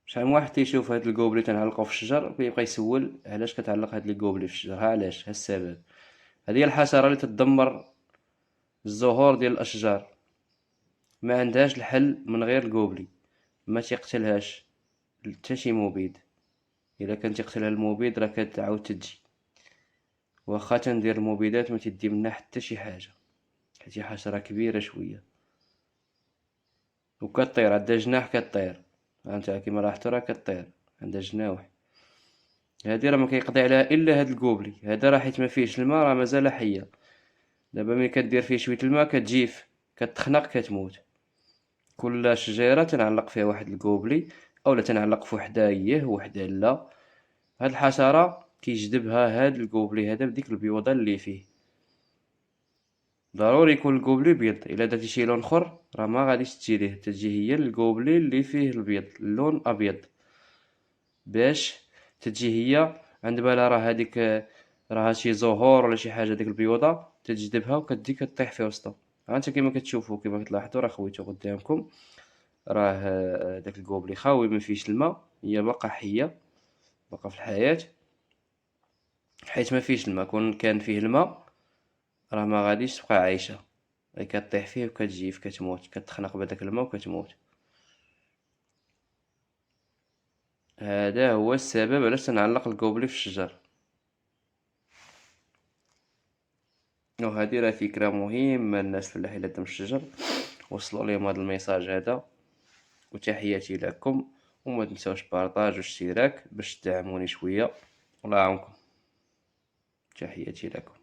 شحال من واحد تيشوف هاد الكوبلي تنعلقو في الشجر وكيبقى يسول علاش كتعلق هاد الكوبلي في الشجر، ها علاش، ها السبب. هذه هي الحشرة اللي تدمر الزهور ديال الاشجار، ما عندهاش الحل من غير الكوبلي، ما تيقتلهاش حتى شي مبيد. الا كان تيقتلها المبيد راه كتعاود تجي، واخا تندير المبيدات ما تدي منها حتى شي حاجه، حيت هي حشره كبيره شويه وكطير، عندها جناح كطير. انت كيما لاحظتوا راه كطير، عندها جناح. هادي راه ما كيقضي عليها الا هاد الكوبلي هذا، راه حيت ما فيهش الماء راه مازال حيه. دابا ملي كدير فيه شويه الماء كتجيف، كتخنق، كتموت. كل شجيره تنعلق فيها واحد الكوبلي، اولا تنعلق فوحده اييه وحده لا. هاد الحشره كيجذبها هاد الكوبلي هذا بديك البيوضه اللي فيه. ضروري يكون الكوبلي بيض، الا درتي شي لون اخر راه ما غاديش تجي ليه، تجي هي الكوبلي اللي فيه البيض، اللون ابيض، باش تجي هي عند بالها راه هذيك، راه شي زهور ولا شي حاجه، ديك البيوضه تجذبها وكتجي كطيح في وسطها. ها انت كيما كتشوفوا كيما كتلاحظوا راه خويتو قدامكم، راه داك الكوبلي خاوي ما فيهش الماء، هي باقا حيه، باقا في الحياه، حيت ما فيهش الماء. كون كان فيه الماء راه ما غاديش تبقى عايشه، غير كطيح فيه وكتجيف كتموت، كتخنق بهداك الماء وكتموت. هذا هو السبب علاش تنعلق الكوبلي في الشجر. وهذه راه فكره مهمه للناس الفلاحين اللي عندهم الشجر، وصلوا لهم هذا الميساج هذا. وتحياتي لكم، وما تنساوش بارطاج واشتراك باش تدعموني شويه. الله يعاونكم. تحياتي لكم.